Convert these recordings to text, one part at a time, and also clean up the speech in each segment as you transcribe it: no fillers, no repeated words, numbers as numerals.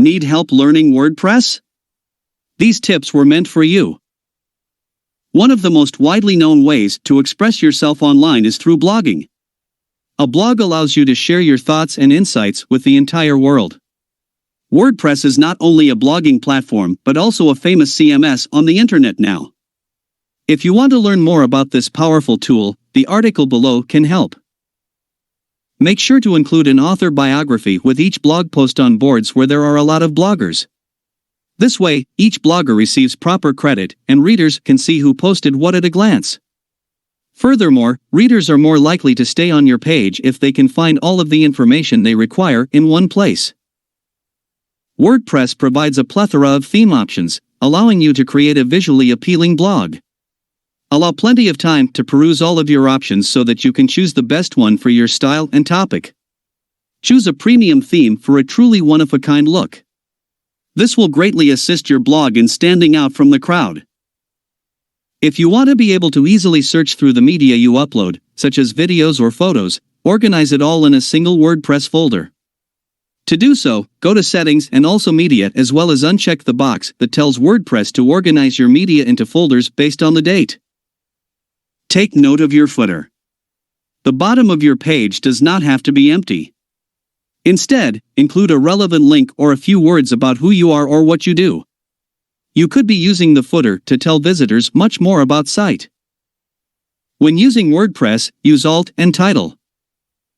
Need help learning WordPress? These tips were meant for you. One of the most widely known ways to express yourself online is through blogging. A blog allows you to share your thoughts and insights with the entire world. WordPress is not only a blogging platform but also a famous CMS on the internet now. If you want to learn more about this powerful tool, the article below can help. Make sure to include an author biography with each blog post on boards where there are a lot of bloggers. This way, each blogger receives proper credit and readers can see who posted what at a glance. Furthermore, readers are more likely to stay on your page if they can find all of the information they require in one place. WordPress provides a plethora of theme options, allowing you to create a visually appealing blog. Allow plenty of time to peruse all of your options so that you can choose the best one for your style and topic. Choose a premium theme for a truly one-of-a-kind look. This will greatly assist your blog in standing out from the crowd. If you want to be able to easily search through the media you upload, such as videos or photos, organize it all in a single WordPress folder. To do so, go to Settings and also Media, as well as uncheck the box that tells WordPress to organize your media into folders based on the date. Take note of your footer. The bottom of your page does not have to be empty. Instead, include a relevant link or a few words about who you are or what you do. You could be using the footer to tell visitors much more about site. When using WordPress, use Alt and Title.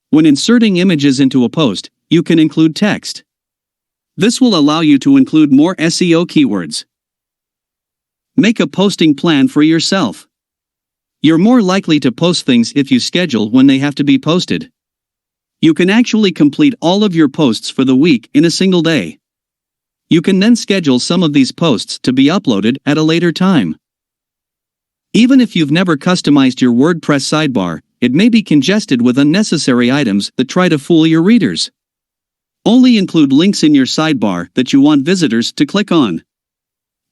When inserting images into a post, you can include text. This will allow you to include more SEO keywords. Make a posting plan for yourself. You're more likely to post things if you schedule when they have to be posted. You can actually complete all of your posts for the week in a single day. You can then schedule some of these posts to be uploaded at a later time. Even if you've never customized your WordPress sidebar, it may be congested with unnecessary items that try to fool your readers. Only include links in your sidebar that you want visitors to click on.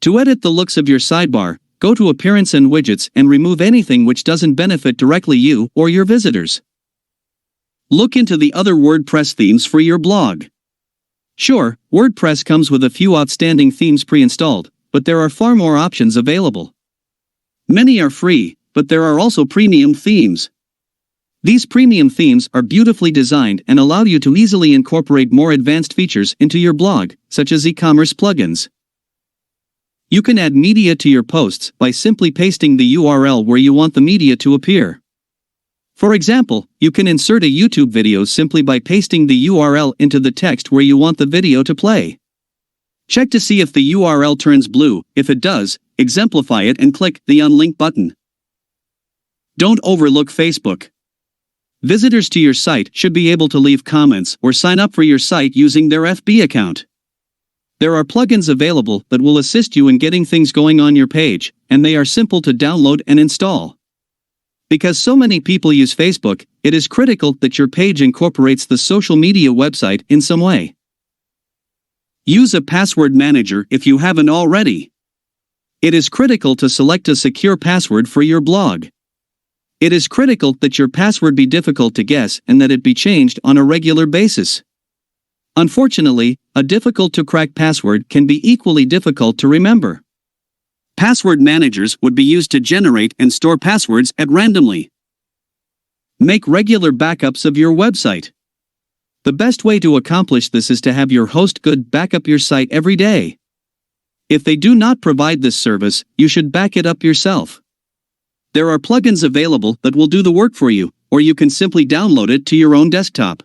To edit the looks of your sidebar, go to Appearance and Widgets and remove anything which doesn't benefit directly you or your visitors. Look into the other WordPress themes for your blog. Sure, WordPress comes with a few outstanding themes pre-installed, but there are far more options available. Many are free, but there are also premium themes. These premium themes are beautifully designed and allow you to easily incorporate more advanced features into your blog, such as e-commerce plugins. You can add media to your posts by simply pasting the URL where you want the media to appear. For example, you can insert a YouTube video simply by pasting the URL into the text where you want the video to play. Check to see if the URL turns blue. If it does, exemplify it and click the Unlink button. Don't overlook Facebook. Visitors to your site should be able to leave comments or sign up for your site using their FB account. There are plugins available that will assist you in getting things going on your page, and they are simple to download and install. Because so many people use Facebook, it is critical that your page incorporates the social media website in some way. Use a password manager if you haven't already. It is critical to select a secure password for your blog. It is critical that your password be difficult to guess and that it be changed on a regular basis. Unfortunately, a difficult-to-crack password can be equally difficult to remember. Password managers would be used to generate and store passwords at randomly. Make regular backups of your website. The best way to accomplish this is to have your host good backup your site every day. If they do not provide this service, you should back it up yourself. There are plugins available that will do the work for you, or you can simply download it to your own desktop.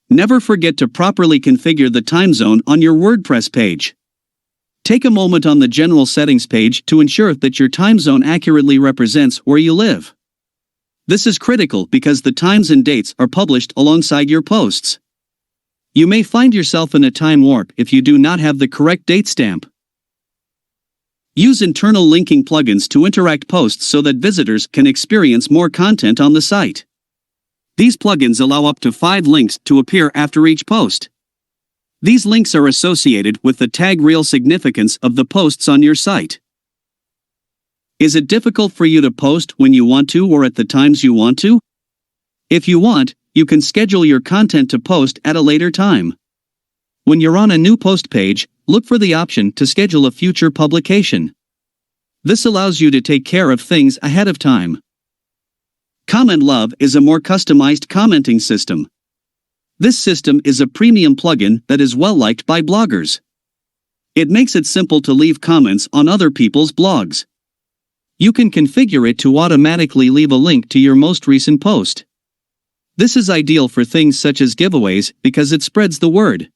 Never forget to properly configure the time zone on your WordPress page. Take a moment on the General Settings page to ensure that your time zone accurately represents where you live. This is critical because the times and dates are published alongside your posts. You may find yourself in a time warp if you do not have the correct date stamp. Use internal linking plugins to interact posts so that visitors can experience more content on the site. These plugins allow up to 5 links to appear after each post. These links are associated with the tag reel significance of the posts on your site. Is it difficult for you to post when you want to or at the times you want to? If you want, you can schedule your content to post at a later time. When you're on a new post page, look for the option to schedule a future publication. This allows you to take care of things ahead of time. Comment Love is a more customized commenting system. This system is a premium plugin that is well liked by bloggers. It makes it simple to leave comments on other people's blogs. You can configure it to automatically leave a link to your most recent post. This is ideal for things such as giveaways because it spreads the word.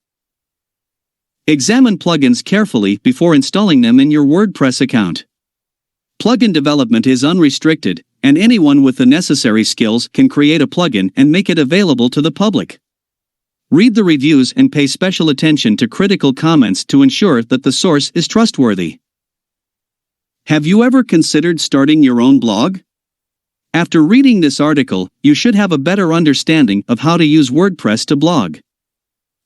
Examine plugins carefully before installing them in your WordPress account. Plugin development is unrestricted, and anyone with the necessary skills can create a plugin and make it available to the public. Read the reviews and pay special attention to critical comments to ensure that the source is trustworthy. Have you ever considered starting your own blog? After reading this article, you should have a better understanding of how to use WordPress to blog.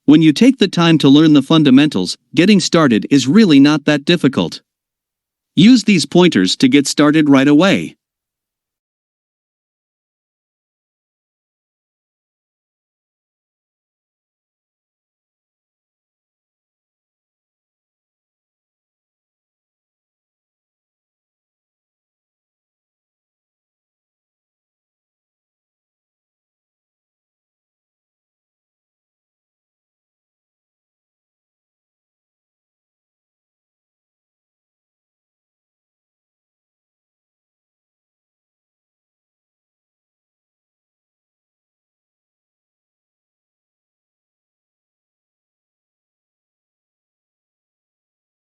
When you take the time to learn the fundamentals, getting started is really not that difficult. Use these pointers to get started right away.